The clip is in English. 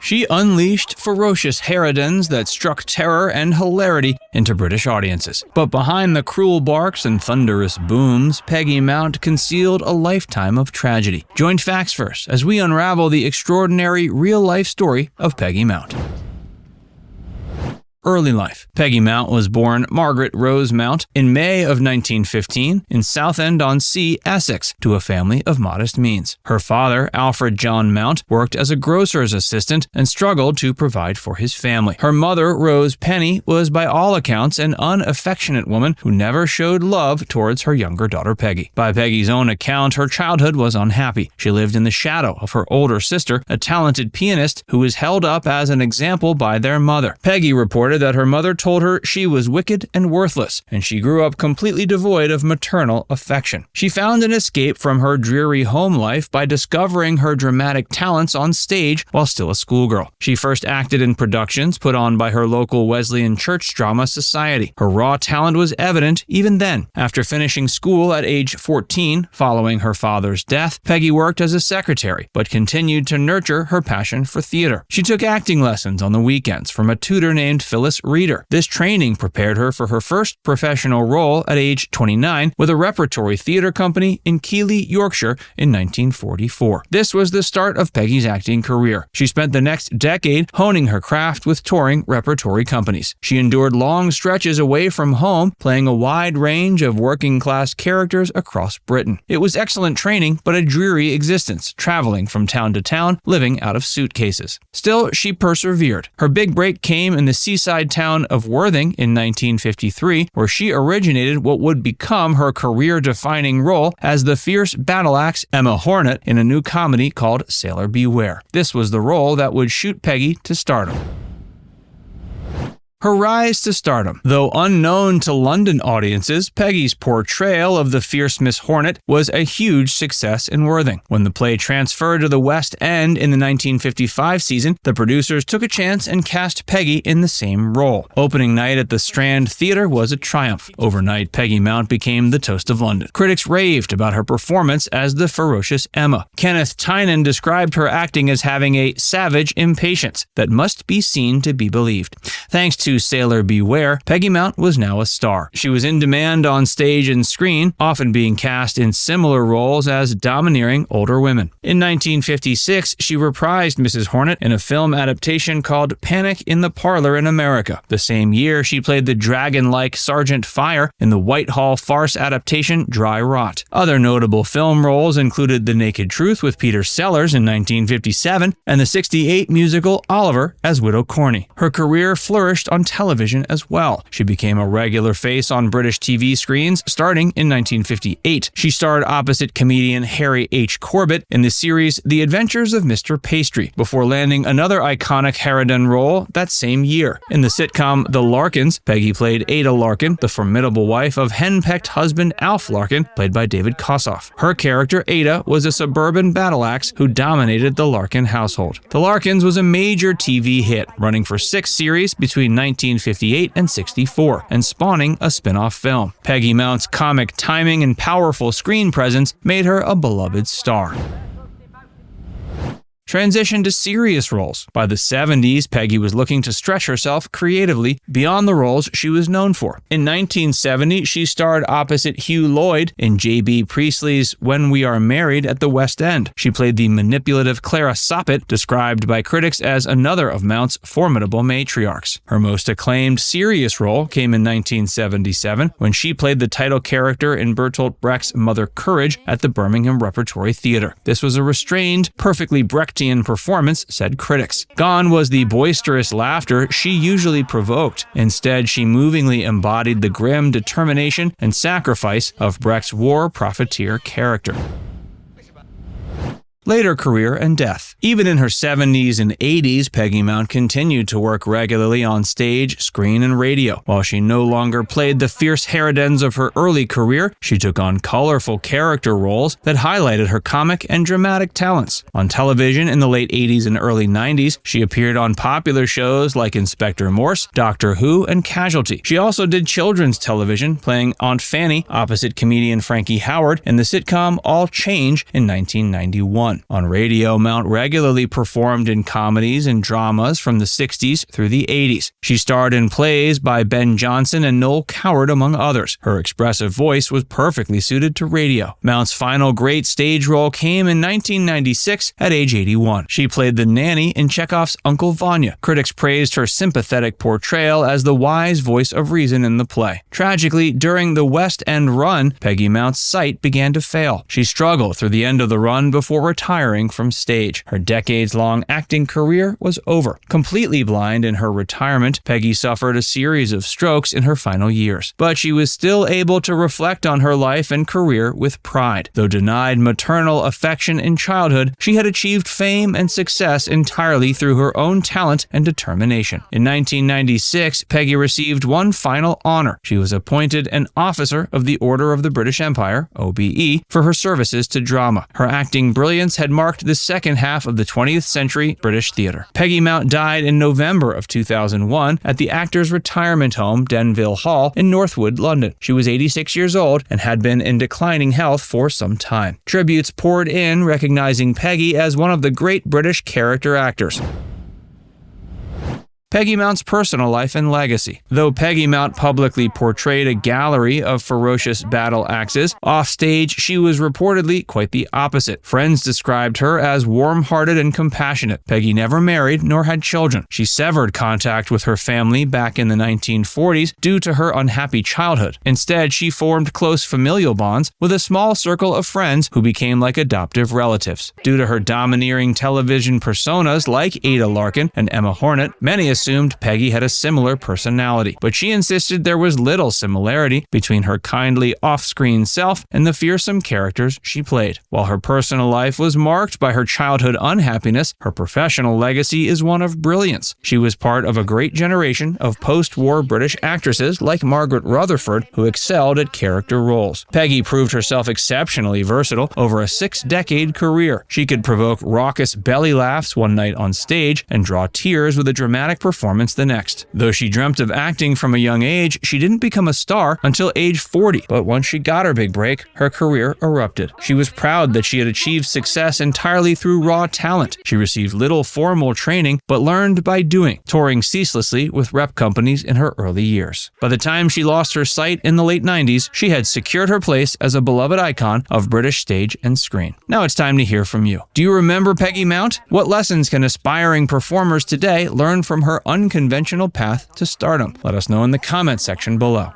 She unleashed ferocious harridans that struck terror and hilarity into British audiences. But behind the cruel barks and thunderous booms, Peggy Mount concealed a lifetime of tragedy. Join Facts First as we unravel the extraordinary real-life story of Peggy Mount. Early life. Peggy Mount was born Margaret Rose Mount in May of 1915 in Southend-on-Sea, Essex, to a family of modest means. Her father, Alfred John Mount, worked as a grocer's assistant and struggled to provide for his family. Her mother, Rose Penny, was by all accounts an unaffectionate woman who never showed love towards her younger daughter Peggy. By Peggy's own account, her childhood was unhappy. She lived in the shadow of her older sister, a talented pianist who was held up as an example by their mother. Peggy reported that her mother told her she was wicked and worthless, and she grew up completely devoid of maternal affection. She found an escape from her dreary home life by discovering her dramatic talents on stage while still a schoolgirl. She first acted in productions put on by her local Wesleyan Church Drama Society. Her raw talent was evident even then. After finishing school at age 14, following her father's death, Peggy worked as a secretary, but continued to nurture her passion for theater. She took acting lessons on the weekends from a tutor named Phyllis Reader. This training prepared her for her first professional role at age 29 with a repertory theater company in Keighley, Yorkshire in 1944. This was the start of Peggy's acting career. She spent the next decade honing her craft with touring repertory companies. She endured long stretches away from home, playing a wide range of working-class characters across Britain. It was excellent training, but a dreary existence, traveling from town to town, living out of suitcases. Still, she persevered. Her big break came in the seaside town of Worthing in 1953, where she originated what would become her career-defining role as the fierce battle-axe Emma Hornet in a new comedy called Sailor Beware. This was the role that would shoot Peggy to stardom. Her rise to stardom. Though unknown to London audiences, Peggy's portrayal of the fierce Miss Hornet was a huge success in Worthing. When the play transferred to the West End in the 1955 season, the producers took a chance and cast Peggy in the same role. Opening night at the Strand Theatre was a triumph. Overnight, Peggy Mount became the toast of London. Critics raved about her performance as the ferocious Emma. Kenneth Tynan described her acting as having a savage impatience that must be seen to be believed. Thanks to Sailor Beware, Peggy Mount was now a star. She was in demand on stage and screen, often being cast in similar roles as domineering older women. In 1956, she reprised Mrs. Hornet in a film adaptation called Panic in the Parlor in America. The same year, she played the dragon-like Sergeant Fire in the Whitehall farce adaptation Dry Rot. Other notable film roles included The Naked Truth with Peter Sellers in 1957 and the '68 musical Oliver as Widow Corney. Her career flourished on television as well. She became a regular face on British TV screens starting in 1958. She starred opposite comedian Harry H. Corbett in the series The Adventures of Mr. Pastry, before landing another iconic harridan role that same year. In the sitcom The Larkins, Peggy played Ada Larkin, the formidable wife of henpecked husband Alf Larkin, played by David Kossoff. Her character, Ada, was a suburban battle-axe who dominated the Larkin household. The Larkins was a major TV hit, running for 6 series between 1958 and 64, and spawning a spin-off film. Peggy Mount's comic timing and powerful screen presence made her a beloved star. Transition to serious roles. By the 70s, Peggy was looking to stretch herself creatively beyond the roles she was known for. In 1970, she starred opposite Hugh Lloyd in J.B. Priestley's When We Are Married at the West End. She played the manipulative Clara Soppet, described by critics as another of Mount's formidable matriarchs. Her most acclaimed serious role came in 1977 when she played the title character in Bertolt Brecht's Mother Courage at the Birmingham Repertory Theatre. This was a restrained, perfectly Brechtian performance, said critics. Gone was the boisterous laughter she usually provoked. Instead, she movingly embodied the grim determination and sacrifice of Brecht's war profiteer character. Later career and death. Even in her 70s and 80s, Peggy Mount continued to work regularly on stage, screen, and radio. While she no longer played the fierce harridans of her early career, she took on colorful character roles that highlighted her comic and dramatic talents. On television in the late 80s and early 90s, she appeared on popular shows like Inspector Morse, Doctor Who, and Casualty. She also did children's television, playing Aunt Fanny opposite comedian Frankie Howard in the sitcom All Change in 1991. 1981. On radio, Mount regularly performed in comedies and dramas from the 60s through the 80s. She starred in plays by Ben Jonson and Noel Coward, among others. Her expressive voice was perfectly suited to radio. Mount's final great stage role came in 1996 at age 81. She played the nanny in Chekhov's Uncle Vanya. Critics praised her sympathetic portrayal as the wise voice of reason in the play. Tragically, during the West End run, Peggy Mount's sight began to fail. She struggled through the end of the run before retiring from stage. Her decades-long acting career was over. Completely blind in her retirement, Peggy suffered a series of strokes in her final years. But she was still able to reflect on her life and career with pride. Though denied maternal affection in childhood, she had achieved fame and success entirely through her own talent and determination. In 1996, Peggy received one final honor. She was appointed an Officer of the Order of the British Empire, OBE, for her services to drama. Her acting brilliance had marked the second half of the 20th century British theatre. Peggy Mount died in November of 2001 at the Actors' Retirement Home, Denville Hall, in Northwood, London. She was 86 years old and had been in declining health for some time. Tributes poured in, recognizing Peggy as one of the great British character actors. Peggy Mount's personal life and legacy. Though Peggy Mount publicly portrayed a gallery of ferocious battle axes, offstage she was reportedly quite the opposite. Friends described her as warm-hearted and compassionate. Peggy never married nor had children. She severed contact with her family back in the 1940s due to her unhappy childhood. Instead, she formed close familial bonds with a small circle of friends who became like adoptive relatives. Due to her domineering television personas like Ada Larkin and Emma Hornet, many assumed Peggy had a similar personality, but she insisted there was little similarity between her kindly off-screen self and the fearsome characters she played. While her personal life was marked by her childhood unhappiness, her professional legacy is one of brilliance. She was part of a great generation of post-war British actresses like Margaret Rutherford who excelled at character roles. Peggy proved herself exceptionally versatile over a 6-decade career. She could provoke raucous belly laughs one night on stage and draw tears with a dramatic performance the next. Though she dreamt of acting from a young age, she didn't become a star until age 40. But once she got her big break, her career erupted. She was proud that she had achieved success entirely through raw talent. She received little formal training, but learned by doing, touring ceaselessly with rep companies in her early years. By the time she lost her sight in the late 90s, she had secured her place as a beloved icon of British stage and screen. Now it's time to hear from you. Do you remember Peggy Mount? What lessons can aspiring performers today learn from her unconventional path to stardom? Let us know in the comment section below.